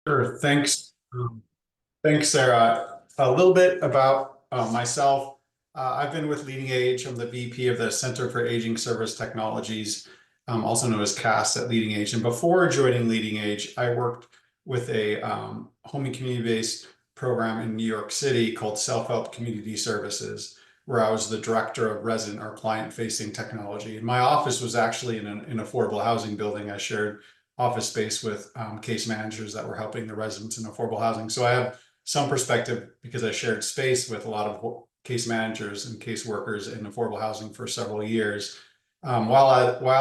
Sure. Thanks. Thanks, Sarah. A little bit about myself. I've been with LeadingAge. I'm the VP of the Center for Aging Service Technologies, also known as CAS at LeadingAge. And before joining LeadingAge, I worked with a home and community-based program in New York City called Self-Help Community Services, where I was the director of resident or client-facing technology. And my office was actually in an affordable housing building. I shared office space with case managers that were helping the residents in affordable housing. So I have some perspective because I shared space with a lot of case managers and case workers in affordable housing for several years. While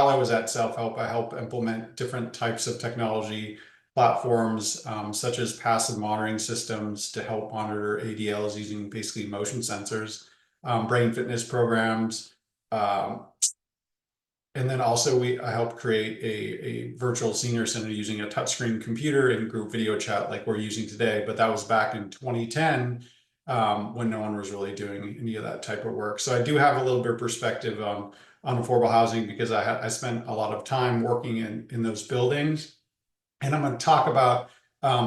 I was at Self-Help, I helped implement different types of technology platforms, such as passive monitoring systems to help monitor ADLs using basically motion sensors, brain fitness programs, and then also I helped create a virtual senior center using a touchscreen computer and group video chat like we're using today. But that was back in 2010 when no one was really doing any of that type of work. So I do have a little bit of perspective on affordable housing because I spent a lot of time working in those buildings. And I'm going to talk about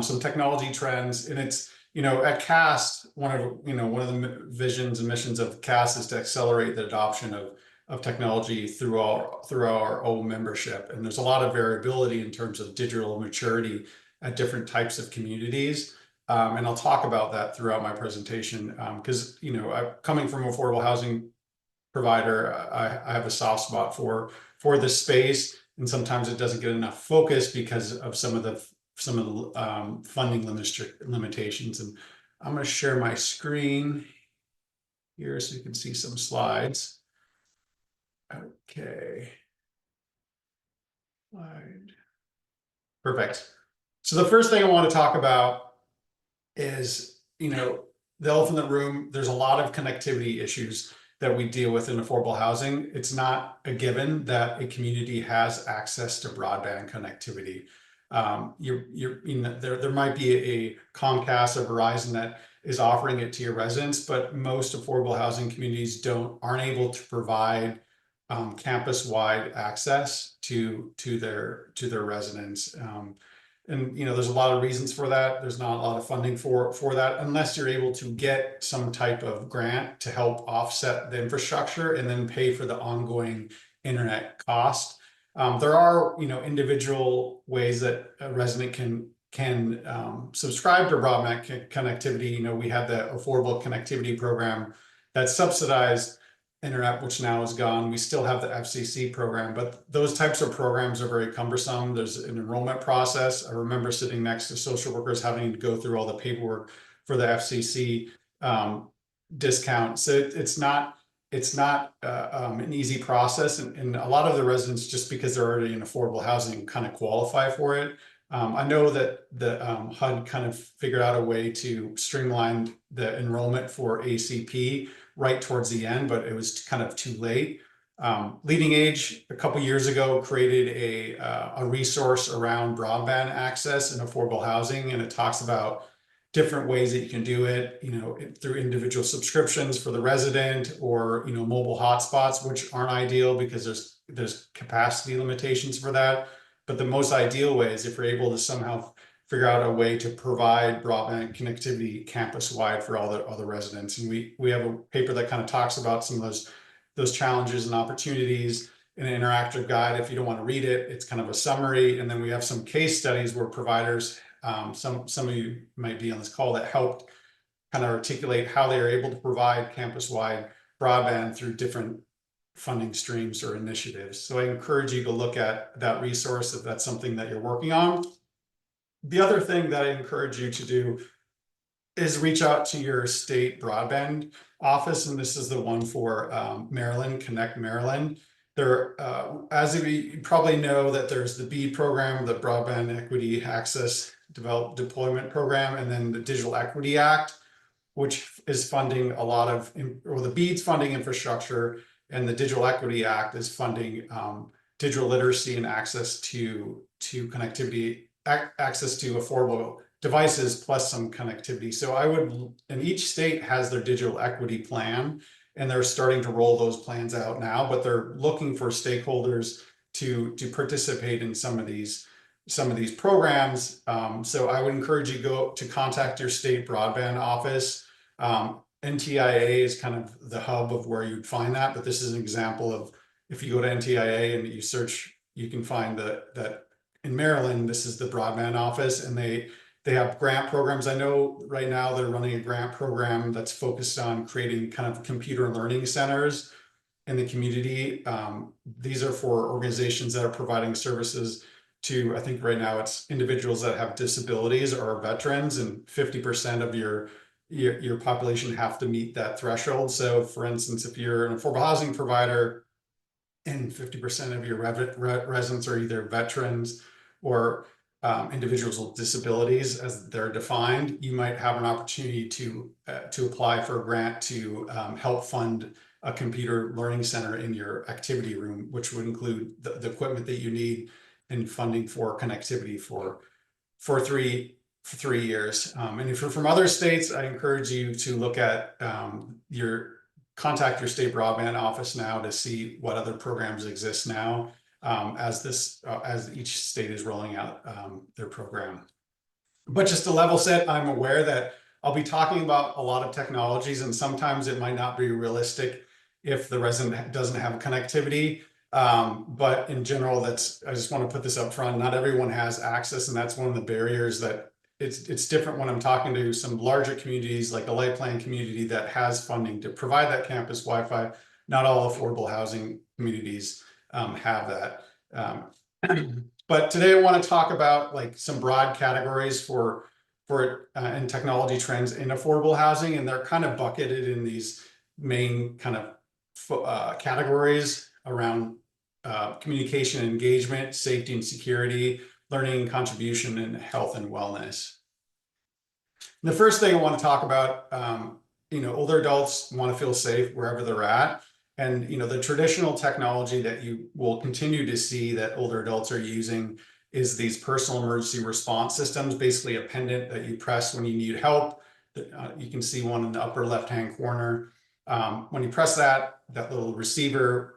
some technology trends. And it's, at CAST, one of the visions and missions of CAST is to accelerate the adoption of technology through our own membership. And there's a lot of variability in terms of digital maturity at different types of communities. And I'll talk about that throughout my presentation because, coming from an affordable housing provider, I have a soft spot for this space. And sometimes it doesn't get enough focus because of some of the funding limitations. And I'm going to share my screen here so you can see some slides. Okay. Slide. Perfect. So the first thing I want to talk about is, the elephant in the room. There's a lot of connectivity issues that we deal with in affordable housing. It's not a given that a community has access to broadband connectivity. There might be a Comcast or Verizon that is offering it to your residents, but most affordable housing communities aren't able to provide campus-wide access to their residents. And there's a lot of reasons for that. There's not a lot of funding for that unless you're able to get some type of grant to help offset the infrastructure and then pay for the ongoing internet cost. There are individual ways that a resident can subscribe to broadband connectivity. We had the Affordable Connectivity Program that subsidized internet, which now is gone. We still have the FCC program, but those types of programs are very cumbersome. There's an enrollment process. I remember sitting next to social workers having to go through all the paperwork for the FCC discount. So it's not an easy process, and a lot of the residents, just because they're already in affordable housing, kind of qualify for it. I know that the HUD kind of figured out a way to streamline the enrollment for ACP right towards the end, but it was kind of too late. LeadingAge a couple years ago created a resource around broadband access in affordable housing, and it talks about different ways that you can do it, through individual subscriptions for the resident or mobile hotspots, which aren't ideal because there's capacity limitations for that. But the most ideal way is if you're able to somehow figure out a way to provide broadband connectivity campus-wide for all the residents. And we have a paper that kind of talks about some of those challenges and opportunities in an interactive guide. If you don't want to read it, it's kind of a summary. And then we have some case studies where providers, some of you might be on this call, that helped kind of articulate how they are able to provide campus-wide broadband through different funding streams or initiatives. So I encourage you to look at that resource if that's something that you're working on. The other thing that I encourage you to do is reach out to your state broadband office, and this is the one for Maryland, Connect Maryland. There, as you probably know, that there's the BEAD program, the Broadband Equity Access Deployment Program, and then the Digital Equity Act, which is funding a lot of, or the BEAD's funding infrastructure, and the Digital Equity Act is funding digital literacy and access to connectivity, access to affordable devices plus some connectivity. So and each state has their digital equity plan, and they're starting to roll those plans out now, but they're looking for stakeholders to participate in some of these some of these programs. So I would encourage you to contact your state broadband office. NTIA is kind of the hub of where you'd find that, but this is an example of, if you go to NTIA and you search, you can find that in Maryland, this is the broadband office, and they have grant programs. I know right now they're running a grant program that's focused on creating kind of computer learning centers in the community. These are for organizations that are providing services to, I think right now it's individuals that have disabilities or veterans, and 50% of your population have to meet that threshold. So for instance, if you're an affordable housing provider and 50% of your residents are either veterans or individuals with disabilities as they're defined, you might have an opportunity to apply for a grant to help fund a computer learning center in your activity room, which would include the equipment that you need and funding for connectivity for 3 years. And if you're from other states, I encourage you to look at contact your state broadband office now to see what other programs exist now, as each state is rolling out their program. But just to level set, I'm aware that I'll be talking about a lot of technologies, and sometimes it might not be realistic if the resident doesn't have connectivity. But in general, I just want to put this up front. Not everyone has access, and that's one of the barriers that it's different when I'm talking to some larger communities like a light plan community that has funding to provide that campus Wi-Fi. Not all affordable housing communities have that. But today I want to talk about like some broad categories and technology trends in affordable housing, and they're kind of bucketed in these main kind of categories around communication and engagement, safety and security, learning and contribution, and health and wellness. And the first thing I want to talk about, older adults want to feel safe wherever they're at. And, the traditional technology that you will continue to see that older adults are using is these personal emergency response systems, basically a pendant that you press when you need help. You can see one in the upper left-hand corner. When you press that little receiver,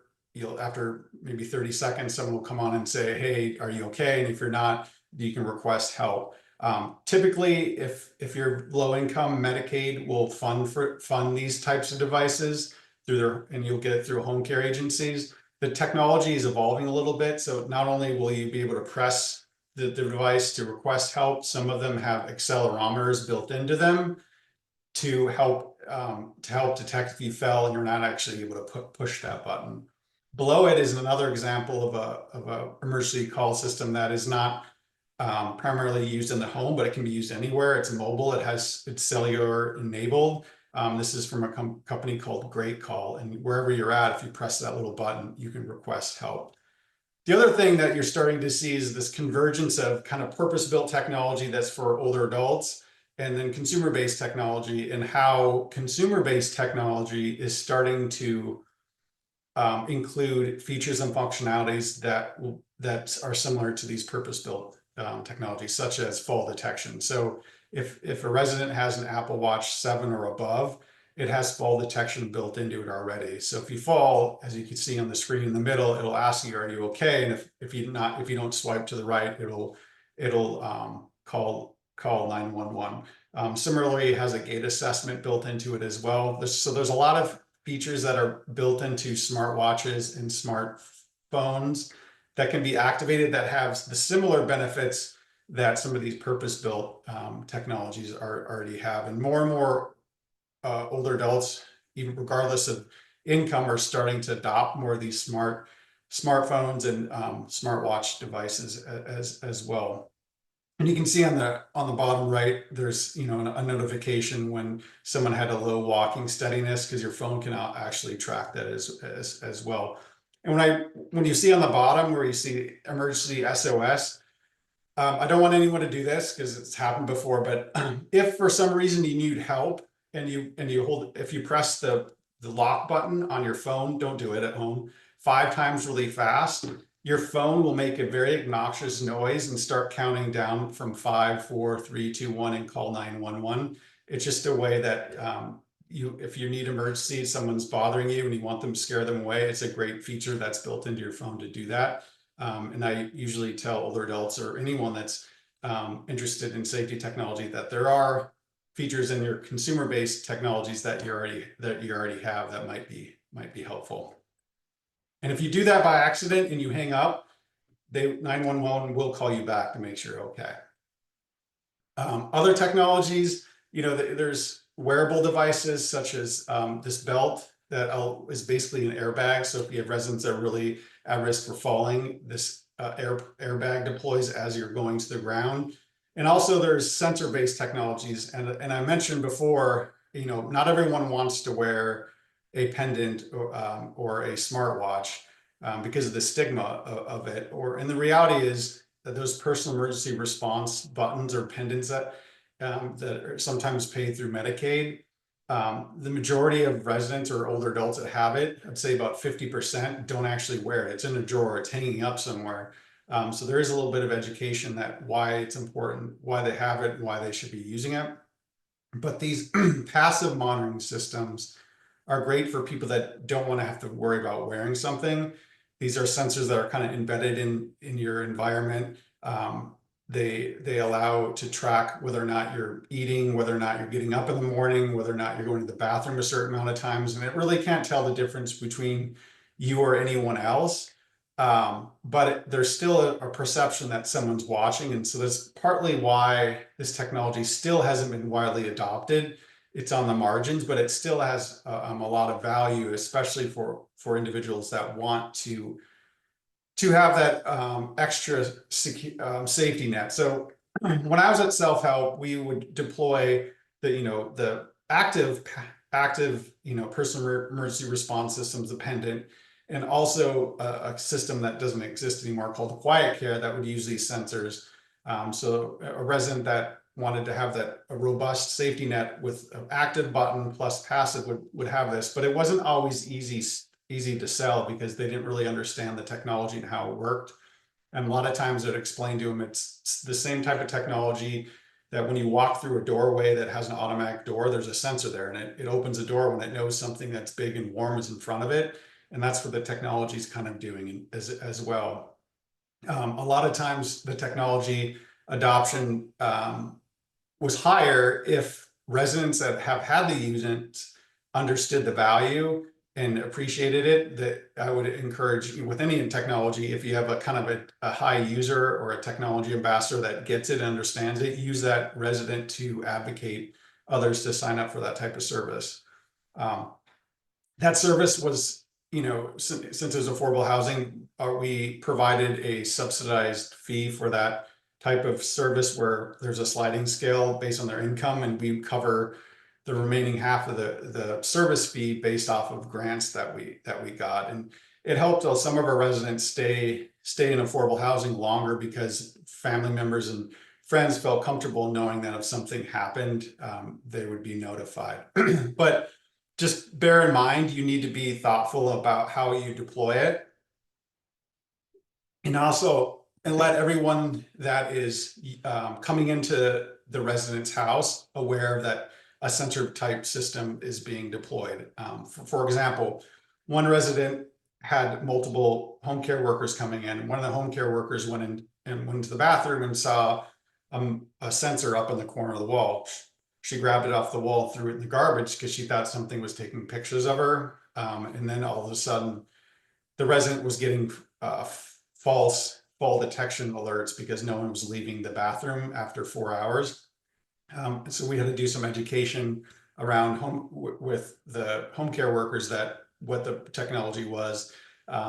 after maybe 30 seconds, someone will come on and say, hey, are you okay? And if you're not, you can request help. Typically, if you're low income, Medicaid will fund these types of devices and you'll get it through home care agencies. The technology is evolving a little bit. So not only will you be able to press the device to request help, some of them have accelerometers built into them to help detect if you fell and you're not actually able to push that button. Below it is another example of a emergency call system that is not primarily used in the home, but it can be used anywhere. It's mobile. It's cellular enabled. This is from a company called Great Call, and wherever you're at, if you press that little button, you can request help. The other thing that you're starting to see is this convergence of kind of purpose-built technology that's for older adults, and then consumer-based technology, and how consumer-based technology is starting to include features and functionalities that are similar to these purpose-built technologies, such as fall detection. So if a resident has an Apple Watch 7 or above, it has fall detection built into it already. So if you fall, as you can see on the screen in the middle, it'll ask you, are you okay? And if you don't swipe to the right, it'll call 911. Similarly, it has a gait assessment built into it as well. So there's a lot of features that are built into smartwatches and smartphones that can be activated that have the similar benefits that some of these purpose-built technologies already have. And more older adults, even regardless of income, are starting to adopt more of these smartphones and smartwatch devices as well. And you can see on the bottom right, there's a notification when someone had a low walking steadiness, because your phone can actually track that as well. And when you see on the bottom where you see emergency SOS, I don't want anyone to do this because it's happened before, but if for some reason you need help and if you press the lock button on your phone, don't do it at home, 5 times really fast, your phone will make a very obnoxious noise and start counting down from 5, 4, 3, 2, 1 and call 911. It's just a way that if you need emergency, someone's bothering you and you want them to scare them away, it's a great feature that's built into your phone to do that. And I usually tell older adults or anyone that's interested in safety technology that there are features in your consumer-based technologies that you already have that might be helpful. And if you do that by accident and you hang up, 911 will call you back to make sure you're okay. Other technologies, there's wearable devices such as this belt that is basically an airbag. So if you have residents that are really at risk for falling, this airbag deploys as you're going to the ground. And also there's sensor-based technologies. And I mentioned before, not everyone wants to wear a pendant or a smartwatch because of the stigma of it. And the reality is that those personal emergency response buttons or pendants that are sometimes paid through Medicaid, the majority of residents or older adults that have it, I'd say about 50% don't actually wear it. It's in a drawer, it's hanging up somewhere. So there is a little bit of education that why it's important, why they have it, and why they should be using it. But these passive monitoring systems are great for people that don't want to have to worry about wearing something. These are sensors that are kind of embedded in your environment. They allow to track whether or not you're eating, whether or not you're getting up in the morning, whether or not you're going to the bathroom a certain amount of times, and it really can't tell the difference between you or anyone else. But there's still a perception that someone's watching, and so that's partly why this technology still hasn't been widely adopted. It's on the margins, but it still has a lot of value, especially for individuals that want to have that extra safety net. So when I was at Self-Help, we would deploy the active personal emergency response systems, the pendant, and also a system that doesn't exist anymore called Quiet Care that would use these sensors. So a resident that wanted to have a robust safety net with an active button plus passive would have this, but it wasn't always easy to sell because they didn't really understand the technology and how it worked. And a lot of times it explained to them it's the same type of technology that when you walk through a doorway that has an automatic door, there's a sensor there and it opens the door when it knows something that's big and warm is in front of it. And that's what the technology is kind of doing as well. A lot of times the technology adoption was higher if residents that have had the units understood the value and appreciated it. That I would encourage with any technology, if you have a kind of a high user or a technology ambassador that gets it and understands it, use that resident to advocate others to sign up for that type of service. That service was, since it was affordable housing, we provided a subsidized fee for that type of service where there's a sliding scale based on their income, and we cover the remaining half of the service fee based off of grants that we got. And it helped some of our residents stay in affordable housing longer because family members and friends felt comfortable knowing that if something happened, they would be notified. But just bear in mind, you need to be thoughtful about how you deploy it. And let everyone that is coming into the resident's house aware that a sensor type system is being deployed. For example, one resident had multiple home care workers coming in, and one of the home care workers went into the bathroom and saw a sensor up in the corner of the wall. She grabbed it off the wall, threw it in the garbage because she thought something was taking pictures of her. And then all of a sudden, the resident was getting false fall detection alerts because no one was leaving the bathroom after 4 hours. So we had to do some education around with the home care workers that what the technology was.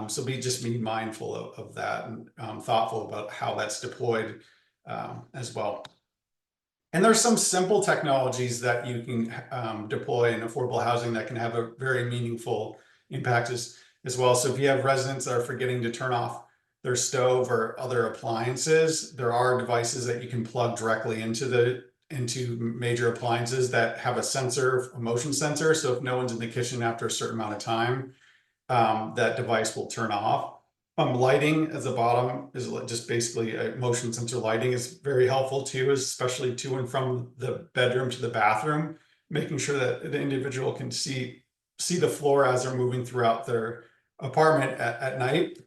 So be mindful of that and thoughtful about how that's deployed as well. And there's some simple technologies that you can deploy in affordable housing that can have a very meaningful impact as well. So if you have residents that are forgetting to turn off their stove or other appliances, there are devices that you can plug directly into major appliances that have a motion sensor. So if no one's in the kitchen after a certain amount of time, that device will turn off. Lighting at the bottom is just basically a motion sensor. Lighting is very helpful too, especially to and from the bedroom to the bathroom, making sure that the individual can see the floor as they're moving throughout their apartment at night.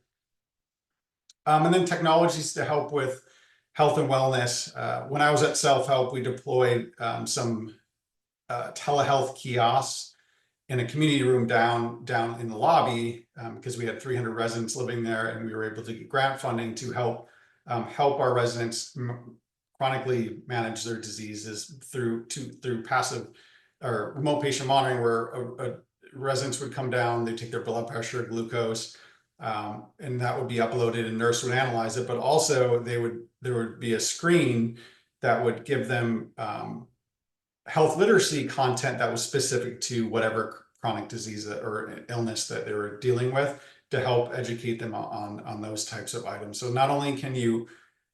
And then technologies to help with health and wellness. When I was at Self Help, we deployed some telehealth kiosks in a community room down in the lobby, because we had 300 residents living there, and we were able to get grant funding to help our residents chronically manage their diseases through passive or remote patient monitoring, where residents would come down, they take their blood pressure, glucose, and that would be uploaded, and nurse would analyze it. But also there would be a screen that would give them health literacy content that was specific to whatever chronic disease or illness that they were dealing with, to help educate them on those types of items. So not only can you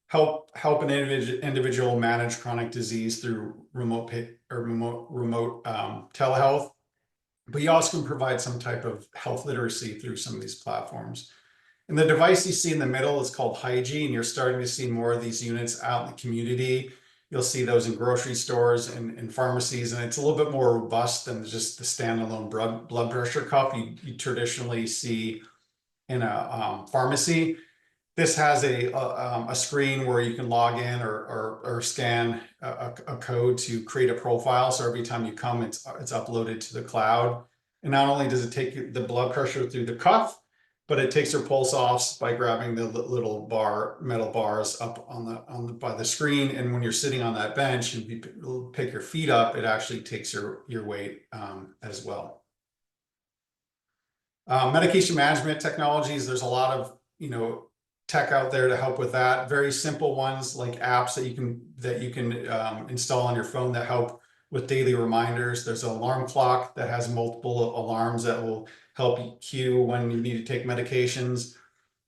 help an individual manage chronic disease through remote telehealth, but you also can provide some type of health literacy through some of these platforms. And the device you see in the middle is called Hygiene. You're starting to see more of these units out in the community. You'll see those in grocery stores and pharmacies, and it's a little bit more robust than just the standalone blood pressure cuff you traditionally see in a pharmacy. This has a screen where you can log in or scan a code to create a profile. So every time you come, it's uploaded to the cloud. And not only does it take the blood pressure through the cuff, but it takes your pulse off by grabbing the little metal bars up by the screen. And when you're sitting on that bench and you pick your feet up, it actually takes your weight as well. Medication management technologies. There's a lot of tech out there to help with that. Very simple ones like apps that you can install on your phone that help with daily reminders. There's an alarm clock that has multiple alarms that will help you cue when you need to take medications.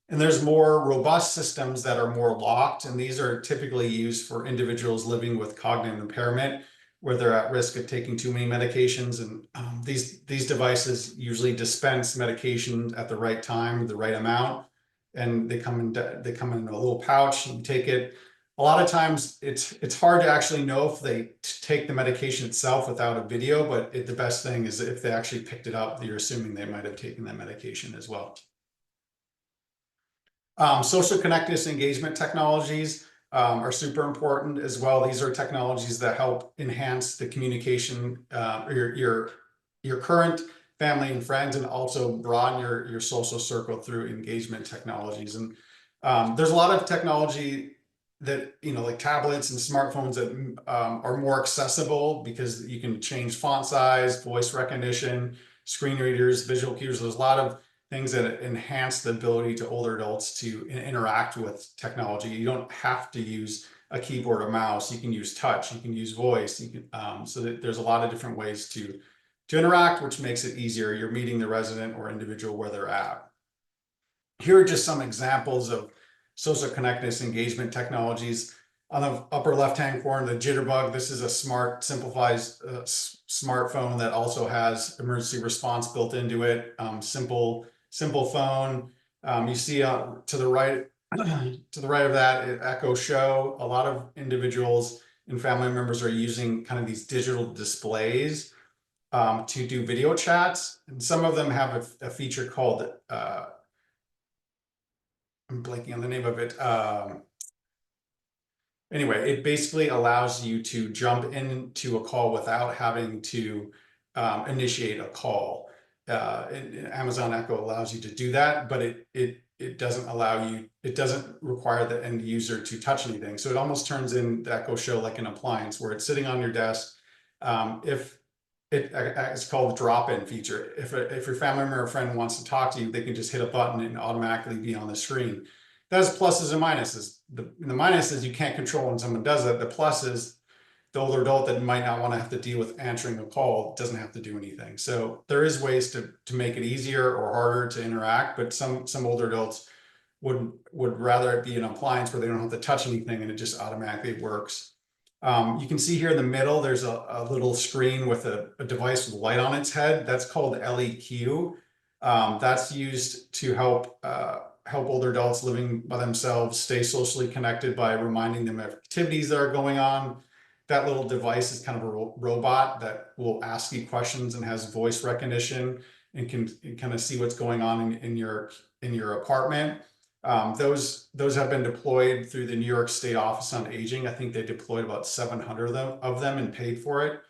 And there's more robust systems that are more locked, and these are typically used for individuals living with cognitive impairment, where they're at risk of taking too many medications. And these devices usually dispense medication at the right time, the right amount, and they come in a little pouch, and you take it. A lot of times it's hard to actually know if they take the medication itself without a video, but the best thing is if they actually picked it up, you're assuming they might have taken that medication as well. Social connectedness engagement technologies are super important as well. These are technologies that help enhance the communication, your current family and friends, and also broaden your social circle through engagement technologies. And there's a lot of technology that, like tablets and smartphones that are more accessible because you can change font size, voice recognition, screen readers, visual cues. There's a lot of things that enhance the ability to older adults to interact with technology. You don't have to use a keyboard or mouse. You can use touch, you can use voice, you can, so that there's a lot of different ways to interact, which makes it easier. You're meeting the resident or individual where they're at. Here are just some examples of social connectedness engagement technologies. On the upper left-hand corner, the Jitterbug. This is a simplified smartphone that also has emergency response built into it. Simple phone. You see to the right of that, Echo Show. A lot of individuals and family members are using kind of these digital displays to do video chats, and some of them have a feature called I'm blanking on the name of it. Anyway, it basically allows you to jump into a call without having to initiate a call. And Amazon Echo allows you to do that, but it doesn't allow you, it doesn't require the end user to touch anything. So it almost turns in the Echo Show like an appliance where it's sitting on your desk. It's called the drop-in feature. If your family member or friend wants to talk to you, they can just hit a button and automatically be on the screen. That has pluses and minuses. The minus is you can't control when someone does that. The plus is the older adult that might not want to have to deal with answering a call doesn't have to do anything. So there is ways to make it easier or harder to interact, but some older adults would rather it be an appliance where they don't have to touch anything and it just automatically works. You can see here in the middle, there's a little screen with a device with light on its head. That's called LEQ. That's used to help older adults living by themselves stay socially connected by reminding them of activities that are going on. That little device is kind of a robot that will ask you questions and has voice recognition and can kind of see what's going on in your apartment. Those have been deployed through the New York State Office on Aging. I think they deployed about 700 of them and paid for it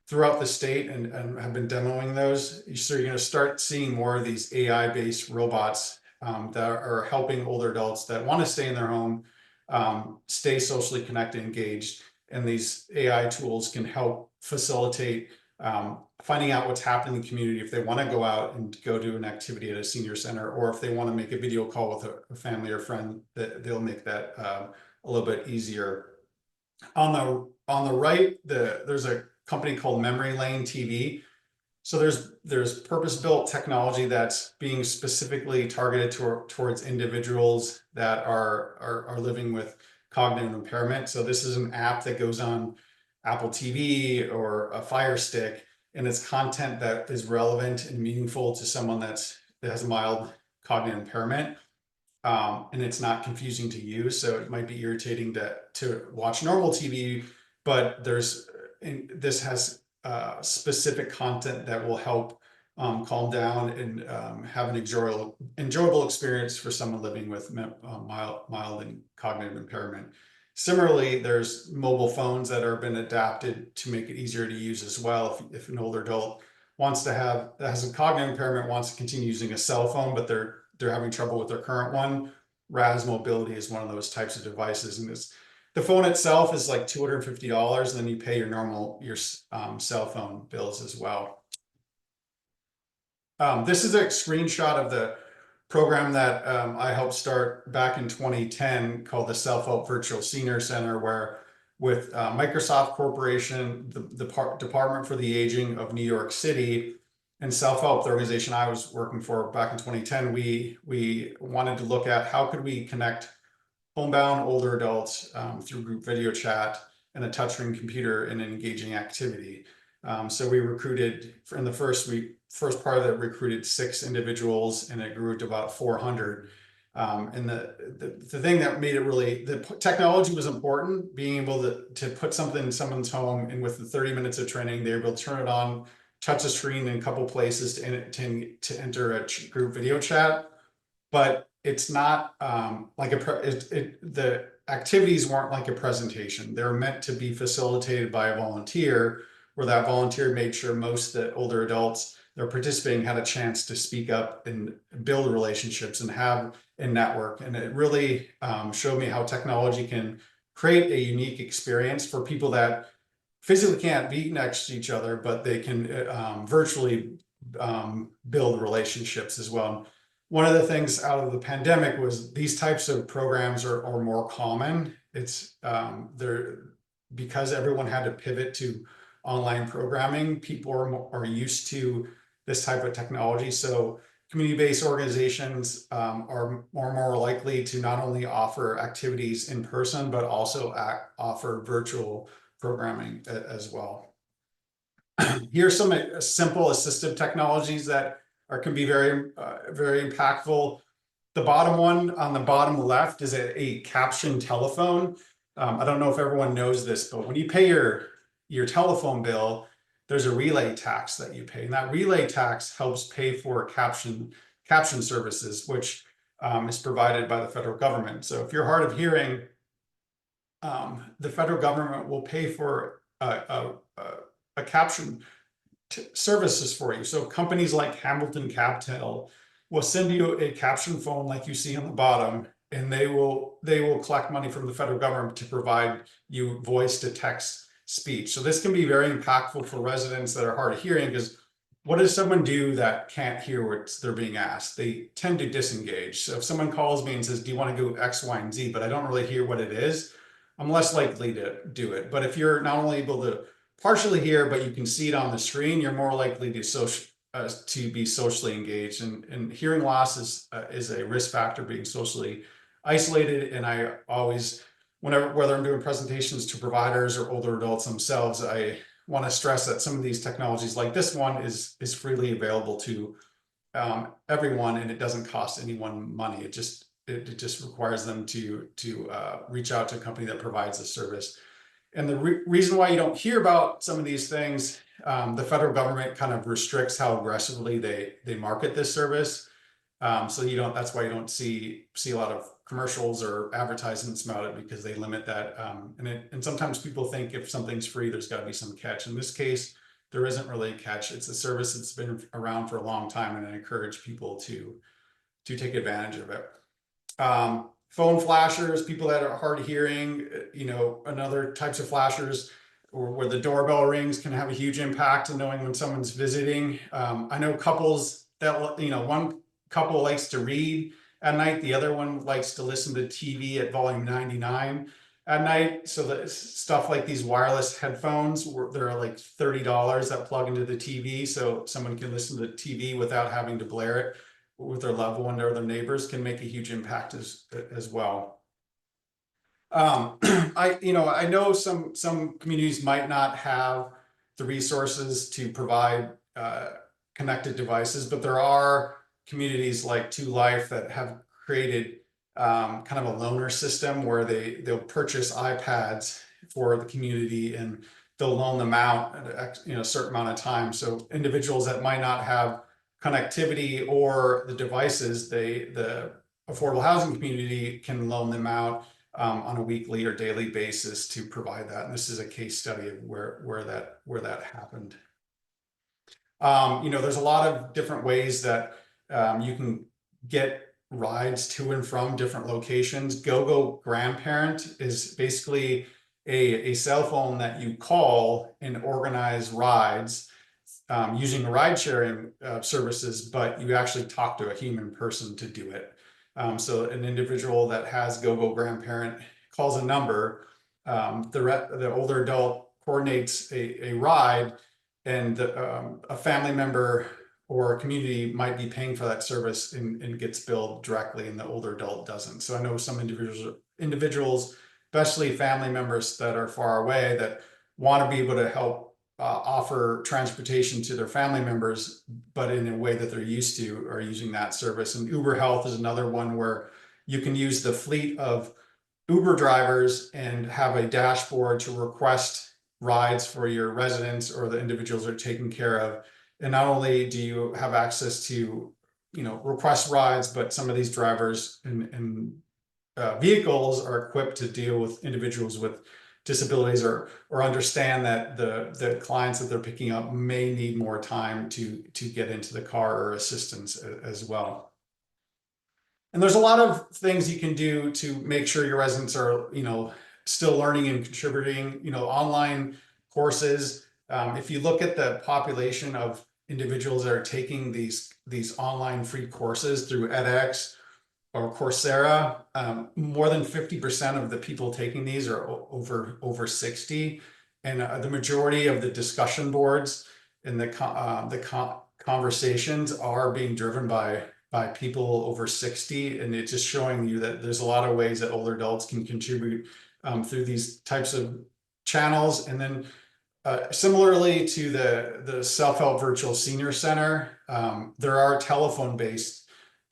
throughout the state, and have been demoing those. So you're going to start seeing more of these AI-based robots that are helping older adults that want to stay in their home, stay socially connected, engaged, and these AI tools can help facilitate finding out what's happening in the community if they want to go out and go to an activity at a senior center, or if they want to make a video call with a family or friend, that they'll make that a little bit easier. On the right, there's a company called Memory Lane TV. So there's purpose-built technology that's being specifically targeted towards individuals that are living with cognitive impairment. So this is an app that goes on Apple TV or a Fire Stick, and it's content that is relevant and meaningful to someone that has mild cognitive impairment. And it's not confusing to use, so it might be irritating to watch normal TV, but this has specific content that will help calm down and have an enjoyable experience for someone living with mild and cognitive impairment. Similarly, there's mobile phones that have been adapted to make it easier to use as well. If an older adult that has a cognitive impairment wants to continue using a cell phone, but they're having trouble with their current one, RAS Mobility is one of those types of devices. And the phone itself is like $250, and then you pay your cell phone bills as well. This is a screenshot of the program that I helped start back in 2010 called the Self-Help Virtual Senior Center, where with Microsoft Corporation, the Department for the Aging of New York City, and Self-Help, the organization I was working for back in 2010, we wanted to look at how could we connect homebound older adults through group video chat and a touchscreen computer in an engaging activity. So we recruited, in the first part of it, recruited 6 individuals, and it grew to about 400. And the thing that made it really, the technology was important, being able to put something in someone's home, and with the 30 minutes of training, they were able to turn it on, touch the screen in a couple places to enter a group video chat. But it's not like the activities weren't like a presentation. They're meant to be facilitated by a volunteer, where that volunteer made sure most of the older adults that are participating had a chance to speak up and build relationships and have a network. And it really showed me how technology can create a unique experience for people that physically can't be next to each other, but they can virtually build relationships as well. One of the things out of the pandemic was these types of programs are more common. It's because everyone had to pivot to online programming. People are used to this type of technology. So community-based organizations are more likely to not only offer activities in person, but also offer virtual programming as well. Here's some simple assistive technologies that can be very impactful. The bottom one on the bottom left is a caption telephone. I don't know if everyone knows this, but when you pay your telephone bill, there's a relay tax that you pay, and that relay tax helps pay for caption services, which is provided by the federal government. So if you're hard of hearing, the federal government will pay for a caption services for you. So companies like Hamilton Captel will send you a caption phone like you see on the bottom, and they will collect money from the federal government to provide you voice to text speech. So this can be very impactful for residents that are hard of hearing, because what does someone do that can't hear what they're being asked? They tend to disengage. So if someone calls me and says, do you want to go X, Y, and Z, but I don't really hear what it is, I'm less likely to do it. But if you're not only able to partially hear, but you can see it on the screen, you're more likely to be socially engaged. And hearing loss is a risk factor, being socially isolated. And I always, whether I'm doing presentations to providers or older adults themselves, I want to stress that some of these technologies, like this one, is freely available to everyone, and it doesn't cost anyone money. It just requires them to reach out to a company that provides the service. And the reason why you don't hear about some of these things, the federal government kind of restricts how aggressively they market this service. So that's why you don't see a lot of commercials or advertisements about it, because they limit that. And sometimes people think if something's free, there's got to be some catch. In this case, there isn't really a catch. It's a service that's been around for a long time, and I encourage people to take advantage of it. Phone flashers, people that are hard of hearing, and other types of flashers, or where the doorbell rings, can have a huge impact in knowing when someone's visiting. I know couples that, one couple likes to read at night, the other one likes to listen to TV at volume 99 at night. So that stuff like these wireless headphones, they're like $30 that plug into the TV, so someone can listen to TV without having to blare it with their loved one or their neighbors, can make a huge impact as well. I know some communities might not have the resources to provide connected devices, but there are communities like 2Life that have created kind of a loaner system where they'll purchase iPads for the community, and they'll loan them out at a certain amount of time. So individuals that might not have connectivity or the devices, the affordable housing community can loan them out on a weekly or daily basis to provide that. And this is a case study of where that happened. There's a lot of different ways that you can get rides to and from different locations. GoGo Grandparent is basically a cell phone that you call and organize rides using ride sharing services, but you actually talk to a human person to do it. So an individual that has GoGo Grandparent calls a number, the older adult coordinates a ride, and a family member or a community might be paying for that service and gets billed directly, and the older adult doesn't. So I know some individuals, especially family members that are far away, that want to be able to help offer transportation to their family members, but in a way that they're used to, are using that service. And Uber Health is another one where you can use the fleet of Uber drivers and have a dashboard to request rides for your residents or the individuals that are taken care of. And not only do you have access to, request rides, but some of these drivers and vehicles are equipped to deal with individuals with disabilities, or understand that the clients that they're picking up may need more time to get into the car, or assistance as well. And there's a lot of things you can do to make sure your residents are, still learning and contributing, online courses. If you look at the population of individuals that are taking these online free courses through edX or Coursera, more than 50% of the people taking these are over 60, and the majority of the discussion boards and the conversations are being driven by people over 60, and it's just showing you that there's a lot of ways that older adults can contribute through these types of channels. And then similarly to the Self-Help Virtual Senior Center, there are telephone-based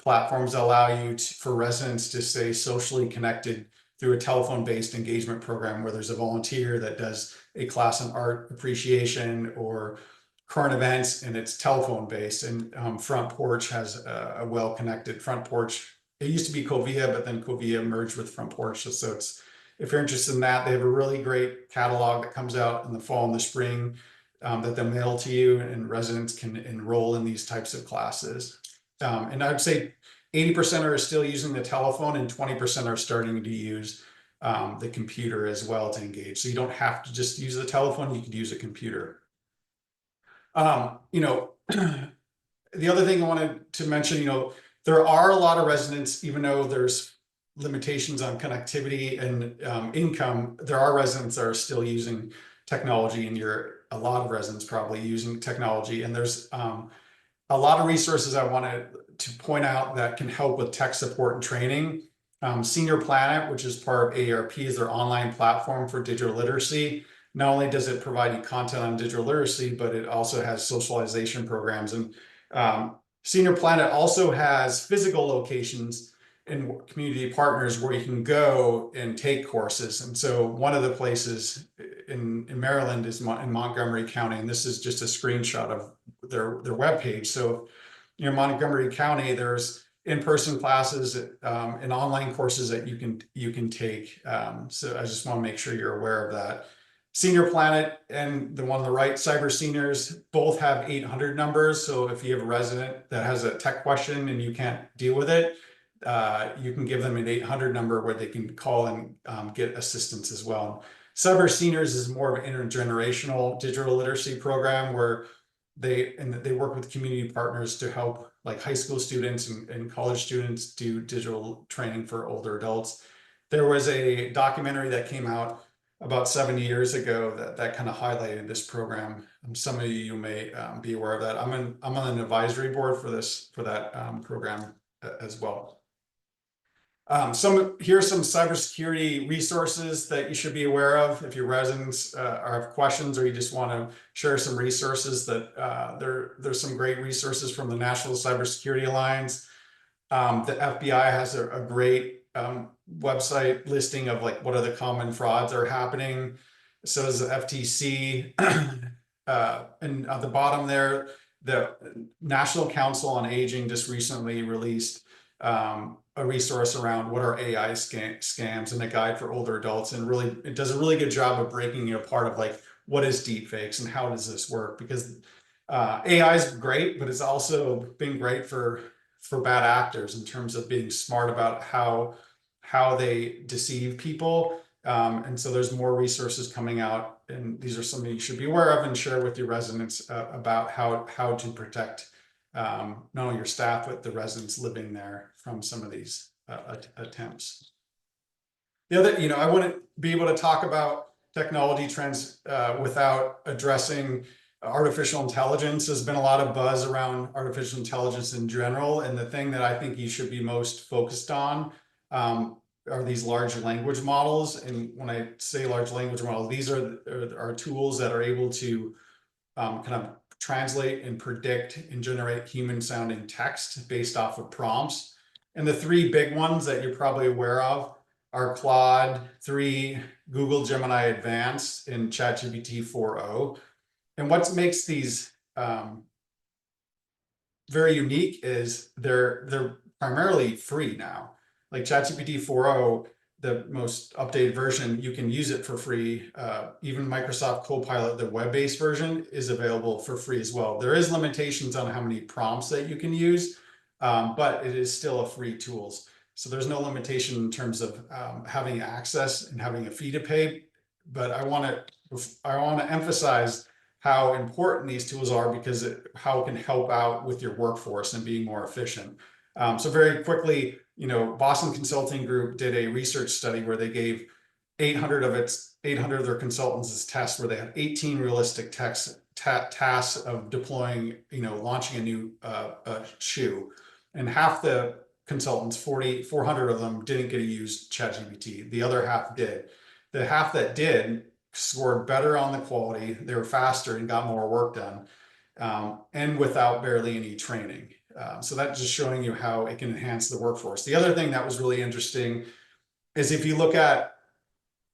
platforms that allow you for residents to stay socially connected through a telephone-based engagement program, where there's a volunteer that does a class on art appreciation or current events, and it's telephone-based. And Front Porch has a well-connected Front Porch. It used to be Covia, but then Covia merged with Front Porch. So if you're interested in that, they have a really great catalog that comes out in the fall and the spring that they'll mail to you, and residents can enroll in these types of classes. And I'd say 80% are still using the telephone, and 20% are starting to use the computer as well to engage. So you don't have to just use the telephone, you could use a computer. The other thing I wanted to mention, there are a lot of residents, even though there's limitations on connectivity and income, there are residents that are still using technology, and a lot of residents probably using technology. And there's a lot of resources I wanted to point out that can help with tech support and training. Senior Planet, which is part of AARP, is their online platform for digital literacy. Not only does it provide you content on digital literacy, but it also has socialization programs. And Senior Planet also has physical locations and community partners where you can go and take courses. And so one of the places in Maryland is in Montgomery County, and this is just a screenshot of their webpage. So, Montgomery County, there's in-person classes, and online courses that you can take. So I just want to make sure you're aware of that. Senior Planet and the one on the right, Cyber Seniors, both have 800 numbers. So if you have a resident that has a tech question and you can't deal with it, you can give them an 800 number where they can call and get assistance as well. Cyber Seniors is more of an intergenerational digital literacy program where they work with community partners to help like high school students and college students do digital training for older adults. There was a documentary that came out about 7 years ago that kind of highlighted this program. Some of you may be aware of that. I'm on an advisory board for that program as well. Here's some cybersecurity resources that you should be aware of if your residents have questions or you just want to share some resources. That there's some great resources from the National Cybersecurity Alliance. The FBI has a great website listing of like what are the common frauds that are happening. So does the FTC. And at the bottom there, the National Council on Aging just recently released a resource around what are AI scams and a guide for older adults, and really it does a really good job of breaking it apart of like what is deepfakes and how does this work, because AI is great, but it's also been great for bad actors in terms of being smart about how they deceive people. And so there's more resources coming out, and these are something you should be aware of and share with your residents about how to protect not only your staff, but the residents living there from some of these attempts. The other, I wouldn't be able to talk about technology trends without addressing artificial intelligence. There's been a lot of buzz around artificial intelligence in general, and the thing that I think you should be most focused on are these large language models. And when I say large language models, these are tools that are able to kind of translate and predict and generate human sounding text based off of prompts. And the three big ones that you're probably aware of are Claude 3, Google Gemini Advanced, and ChatGPT 4o. And what makes these very unique is they're primarily free now. Like ChatGPT 4o, the most updated version, you can use it for free. Even Microsoft Copilot, the web-based version, is available for free as well. There is limitations on how many prompts that you can use, but it is still a free tools. So there's no limitation in terms of having access and having a fee to pay. But I want to emphasize how important these tools are, because how it can help out with your workforce and being more efficient. So very quickly, Boston Consulting Group did a research study where they gave 800 of their consultants as tests, where they had 18 realistic tasks of deploying, launching a new shoe, and half the consultants, 400 of them, didn't get to use ChatGPT. The other half did. The half that did scored better on the quality. They were faster and got more work done, and without barely any training. So that's just showing you how it can enhance the workforce. The other thing that was really interesting is if you look at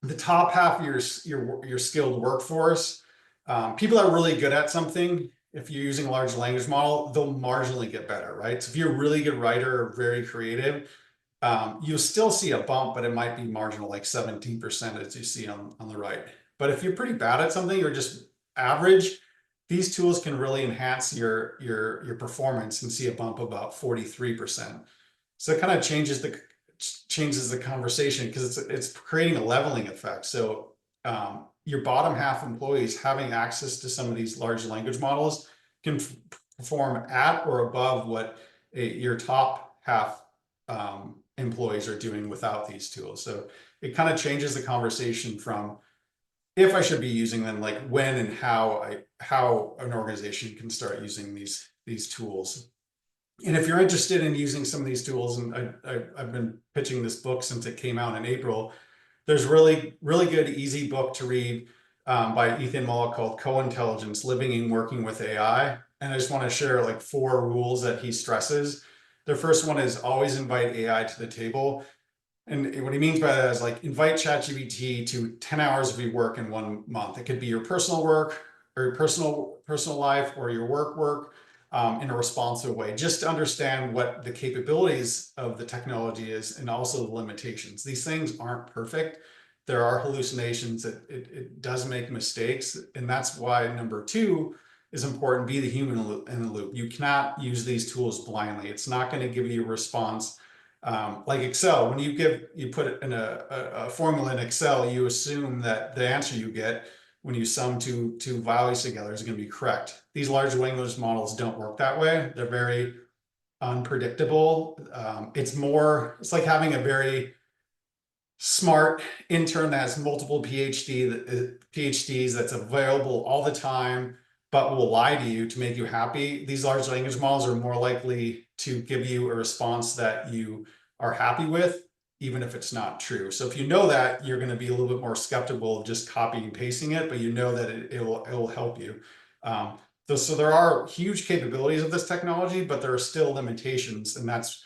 the top half of your skilled workforce, people are really good at something. If you're using a large language model, they'll marginally get better, right? So if you're a really good writer or very creative, you'll still see a bump, but it might be marginal, like 17%, as you see on the right. But if you're pretty bad at something or just average, these tools can really enhance your performance and see a bump about 43%. So it kind of changes the conversation, because it's creating a leveling effect. So your bottom half employees having access to some of these large language models can perform at or above what your top half employees are doing without these tools. So it kind of changes the conversation from if I should be using them, like when and how an organization can start using these tools. And if you're interested in using some of these tools, and I've been pitching this book since it came out in April, there's really good, easy book to read by Ethan Mollick called Co-Intelligence: Living and Working with AI. And I just want to share like 4 rules that he stresses. The first one is always invite AI to the table. And what he means by that is like invite ChatGPT to 10 hours of your work in 1 month. It could be your personal work or your personal life or your work. in a responsive way, just to understand what the capabilities of the technology is and also the limitations. These things aren't perfect. There are hallucinations. It does make mistakes. And that's why number two is important. Be the human in the loop. You cannot use these tools blindly. It's not going to give you a response. Like Excel, when you put it in a formula in Excel, you assume that the answer you get when you sum two values together is going to be correct. These large language models don't work that way. They're very unpredictable. It's like having a very smart intern that has multiple PhDs that's available all the time, but will lie to you to make you happy. These large language models are more likely to give you a response that you are happy with, even if it's not true. So if you know that, you're going to be a little bit more skeptical of just copying and pasting it, but you know that it will help you. So there are huge capabilities of this technology, but there are still limitations, and that's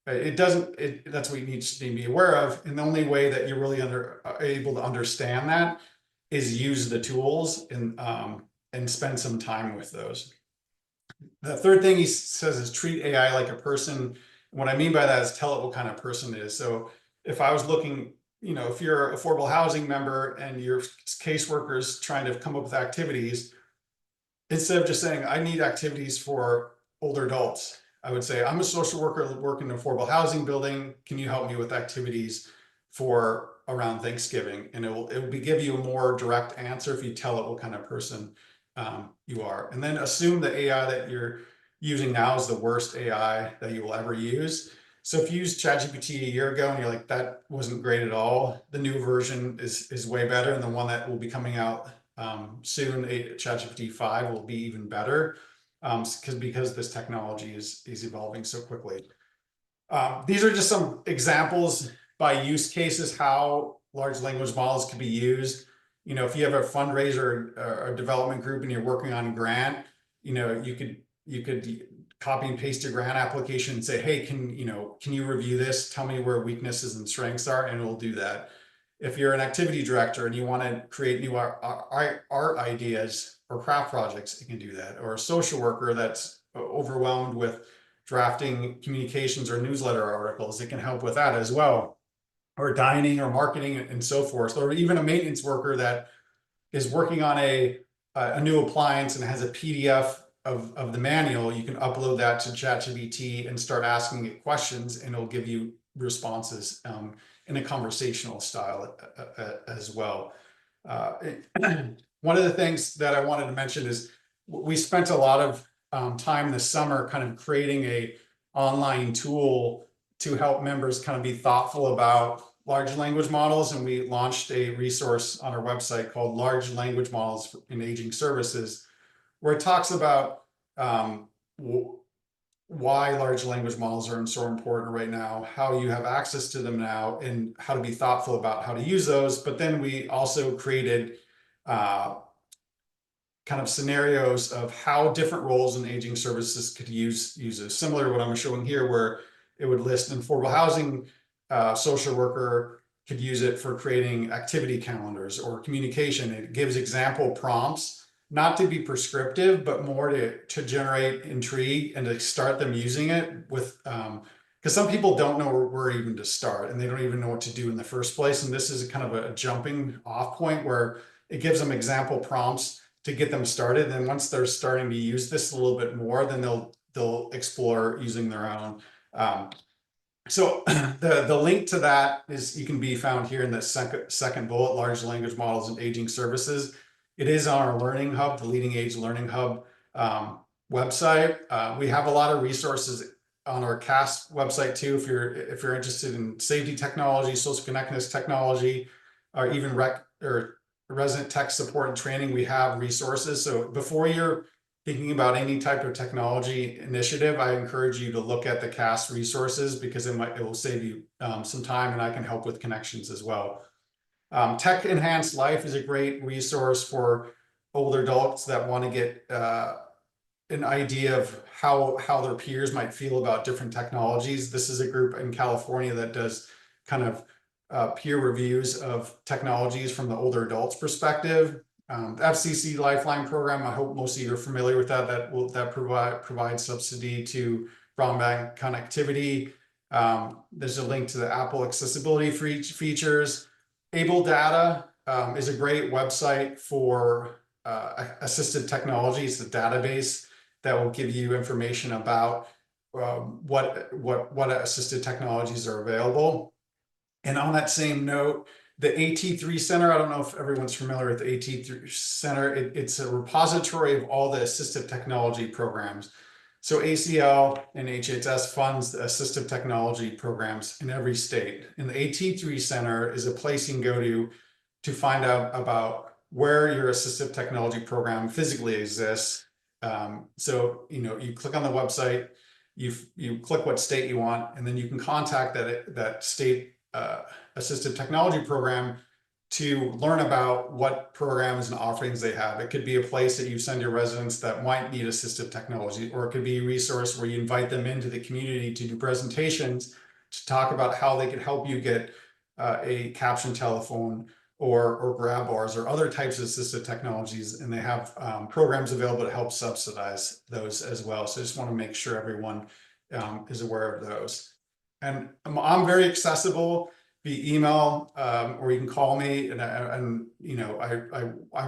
what you need to be aware of. And the only way that you're really able to understand that is use the tools and spend some time with those. The third thing he says is treat AI like a person. What I mean by that is tell it what kind of person it is. So if I was looking, if you're an affordable housing member and your caseworker is trying to come up with activities, instead of just saying, I need activities for older adults, I would say, I'm a social worker working in an affordable housing building. Can you help me with activities for around Thanksgiving? And it will give you a more direct answer if you tell it what kind of person you are. And then assume the AI that you're using now is the worst AI that you will ever use. So if you used ChatGPT a year ago and you're like, that wasn't great at all, the new version is way better. And the one that will be coming out soon, ChatGPT 5, will be even better because this technology is evolving so quickly. These are just some examples by use cases how large language models can be used. If you have a fundraiser or a development group and you're working on a grant, you could copy and paste your grant application and say, hey, can you review this? Tell me where weaknesses and strengths are, and it'll do that. If you're an activity director and you want to create new art ideas or craft projects, you can do that. Or a social worker that's overwhelmed with drafting communications or newsletter articles, it can help with that as well. Or dining or marketing and so forth. Or even a maintenance worker that is working on a new appliance and has a PDF of the manual, you can upload that to ChatGPT and start asking it questions, and it'll give you responses in a conversational style as well. One of the things that I wanted to mention is we spent a lot of time this summer kind of creating a online tool to help members kind of be thoughtful about large language models, and we launched a resource on our website called Large Language Models in Aging Services, where it talks about why large language models are so important right now, how you have access to them now, and how to be thoughtful about how to use those. But then we also created kind of scenarios of how different roles in aging services could use it. Similar to what I'm showing here, where it would list an affordable housing social worker could use it for creating activity calendars or communication. It gives example prompts, not to be prescriptive, but more to generate intrigue and to start them using it with, because some people don't know where even to start, and they don't even know what to do in the first place. And this is kind of a jumping off point where it gives them example prompts to get them started. And once they're starting to use this a little bit more, then they'll explore using their own. So the link to that you can be found here in the second bullet, large language models and aging services. It is on our Learning Hub, the LeadingAge Learning Hub website. We have a lot of resources on our CAST website too. If you're interested in safety technology, social connectedness technology, or even resident tech support and training, we have resources. So before you're thinking about any type of technology initiative, I encourage you to look at the CAST resources, because it will save you some time, and I can help with connections as well. Tech Enhanced Life is a great resource for older adults that want to get an idea of how their peers might feel about different technologies. This is a group in California that does kind of peer reviews of technologies from the older adults perspective. The FCC Lifeline program, I hope most of you are familiar with that. That provide subsidy to broadband connectivity. There's a link to the Apple accessibility features. Able Data is a great website for assistive technology. It's a database that will give you information about what assistive technologies are available. And on that same note, the AT3 Center, I don't know if everyone's familiar with the AT3 Center. It's a repository of all the assistive technology programs. So ACL and HHS funds the assistive technology programs in every state. And the AT3 Center is a place you can go to find out about where your assistive technology program physically exists. So, you click on the website, you click what state you want, and then you can contact that state assistive technology program to learn about what programs and offerings they have. It could be a place that you send your residents that might need assistive technology, or it could be a resource where you invite them into the community to do presentations to talk about how they can help you get a caption telephone or grab bars or other types of assistive technologies. And they have programs available to help subsidize those as well. So I just want to make sure everyone is aware of those. And I'm very accessible via email, or you can call me, and I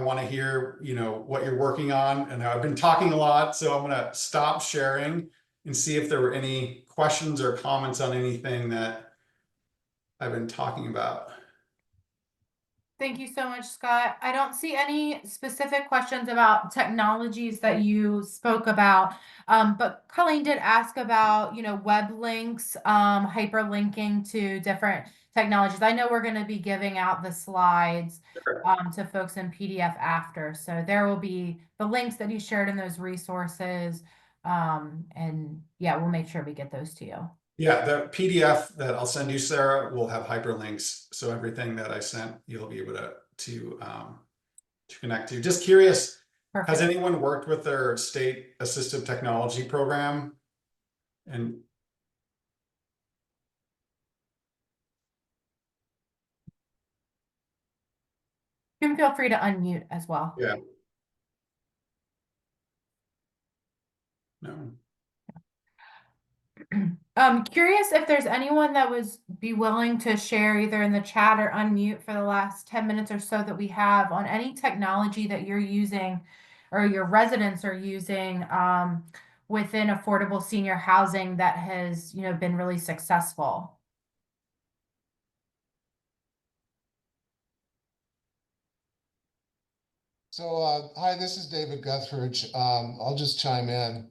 want to hear what you're working on. And I've been talking a lot, so I'm going to stop sharing and see if there were any questions or comments on anything that I've been talking about. Thank you so much, Scott. I don't see any specific questions about technologies that you spoke about, but Colleen did ask about, web links, hyperlinking to different technologies. I know we're going to be giving out the slides to folks in PDF after, so there will be the links that you shared in those resources, and yeah, we'll make sure we get those to you. Yeah, the PDF that I'll send you, Sarah, will have hyperlinks. So everything that I sent, you'll be able to connect to. Just curious, Perfect. has anyone worked with their state assistive technology program? And You can feel free to unmute as well. yeah, no. Curious if there's anyone that would be willing to share either in the chat or unmute for the last 10 minutes or so that we have on any technology that you're using or your residents are using within affordable senior housing that has, been really successful. So, hi, this is David Guthridge. I'll just chime in.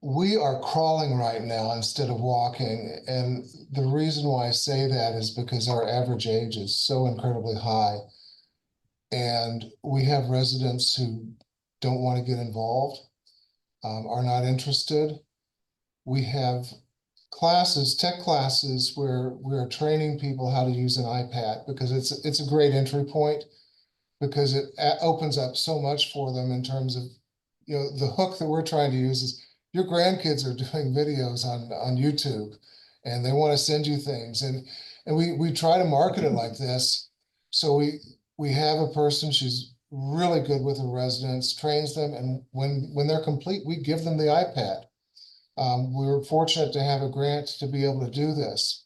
We are crawling right now instead of walking. And the reason why I say that is because our average age is so incredibly high. And we have residents who don't want to get involved, are not interested. We have classes, tech classes, where we're training people how to use an iPad because it's a great entry point, because it opens up so much for them in terms of, the hook that we're trying to use is your grandkids are doing videos on YouTube and they want to send you things. And we try to market it like this. So we have a person, she's really good with the residents, trains them. And when they're complete, we give them the iPad. We were fortunate to have a grant to be able to do this.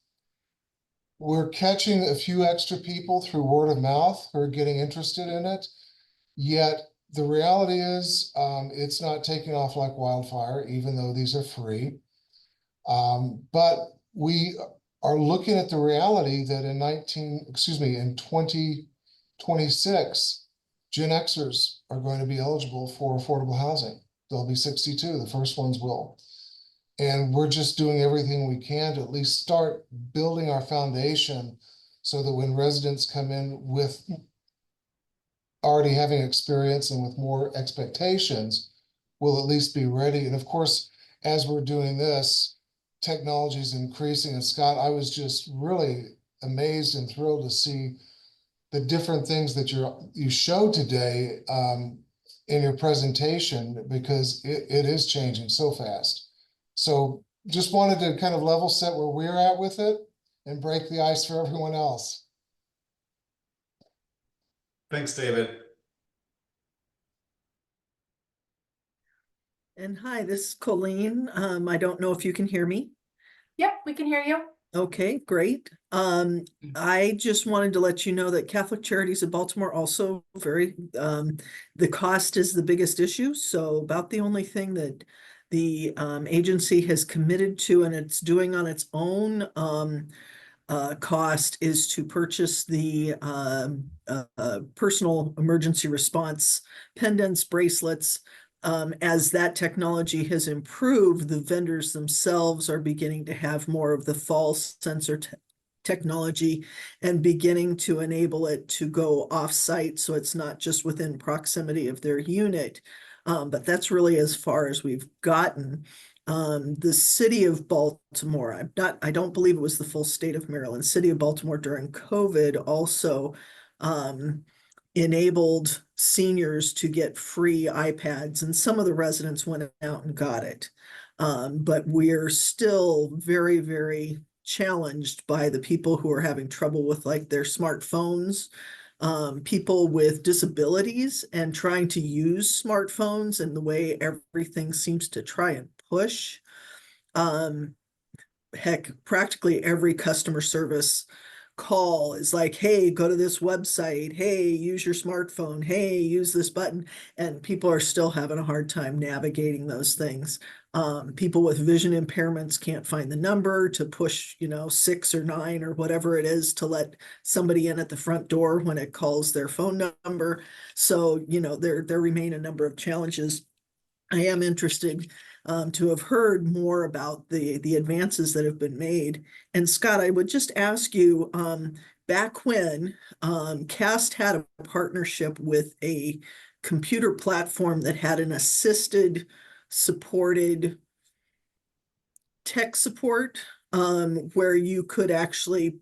We're catching a few extra people through word of mouth who are getting interested in it. Yet the reality is it's not taking off like wildfire, even though these are free. But we are looking at the reality that in 2026, Gen Xers are going to be eligible for affordable housing. They'll be 62, the first ones will. And we're just doing everything we can to at least start building our foundation so that when residents come in with already having experience and with more expectations, we'll at least be ready. And of course, as we're doing this, technology is increasing. And Scott, I was just really amazed and thrilled to see the different things that you showed today in your presentation, because it is changing so fast. So just wanted to kind of level set where we're at with it and break the ice for everyone else. Thanks, David. And hi, this is Colleen. I don't know if you can hear me. Yep, we can hear you. Okay, great. I just wanted to let you know that Catholic Charities of Baltimore also the cost is the biggest issue. So about the only thing that the agency has committed to and it's doing on its own cost is to purchase the personal emergency response pendants, bracelets. As that technology has improved, the vendors themselves are beginning to have more of the false sensor technology and beginning to enable it to go off-site, so it's not just within proximity of their unit. But that's really as far as we've gotten. The city of Baltimore, I don't believe it was the full state of Maryland. City of Baltimore during COVID also enabled seniors to get free iPads, and some of the residents went out and got it. But we're still very, very challenged by the people who are having trouble with like their smartphones, people with disabilities and trying to use smartphones and the way everything seems to try and push. Heck, practically every customer service call is like, hey, go to this website, hey, use your smartphone, hey, use this button. And people are still having a hard time navigating those things. People with vision impairments can't find the number to push, 6 or 9 or whatever it is to let somebody in at the front door when it calls their phone number. So, there remain a number of challenges. I am interested to have heard more about the advances that have been made. And Scott, I would just ask you, back when CAST had a partnership with a computer platform that had an assisted, supported tech support, where you could actually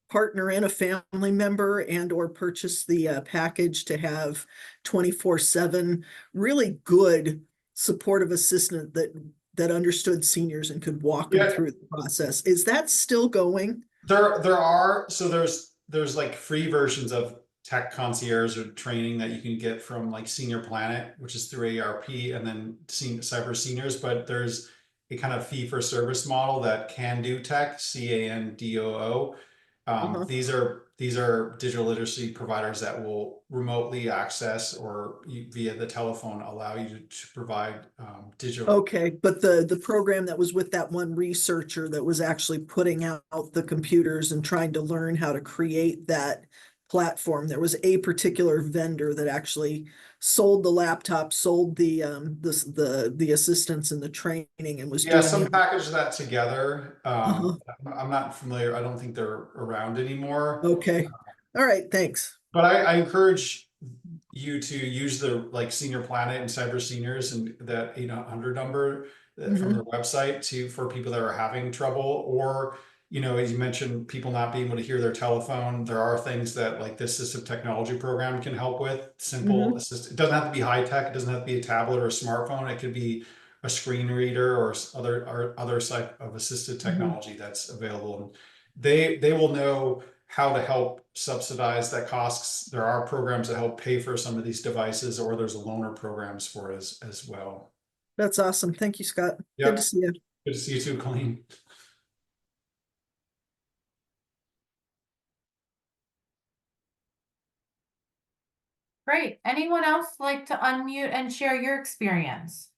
partner in a family member and or purchase the package to have 24/7 really good supportive assistant that understood seniors and could walk them Yeah, through the process. Is that still going? there are, so there's like free versions of tech concierge or training that you can get from like Senior Planet, which is through ARP, and then Cyber Seniors, but there's a kind of fee for service model that can do tech, CANDOO. Uh-huh. These are digital literacy providers that will remotely access or via the telephone allow you to provide digital. Okay, but the program that was with that one researcher that was actually putting out the computers and trying to learn how to create that platform, there was a particular vendor that actually sold the laptop, sold the assistance and the training, and was Yeah, doing some the package that together. uh-huh. I'm not familiar. I don't think they're around anymore. Okay. All right, thanks. But I encourage you to use the like Senior Planet and Cyber Seniors and that 800 number from their website for people that are having trouble, or as you mentioned, people not being able to hear their telephone. There are things that like this assistive technology program can help with. Simple assist. It doesn't have to be high tech. It doesn't have to be a tablet or a smartphone. It could be a screen reader or other type of assisted technology that's available. And they will know how to help subsidize that costs. There are programs that help pay for some of these devices, or there's loaner programs for it as well. That's awesome. Thank you, Scott. Yeah, Good to see you. good to see you too, Colleen. Great. Anyone else like to unmute and share your experience?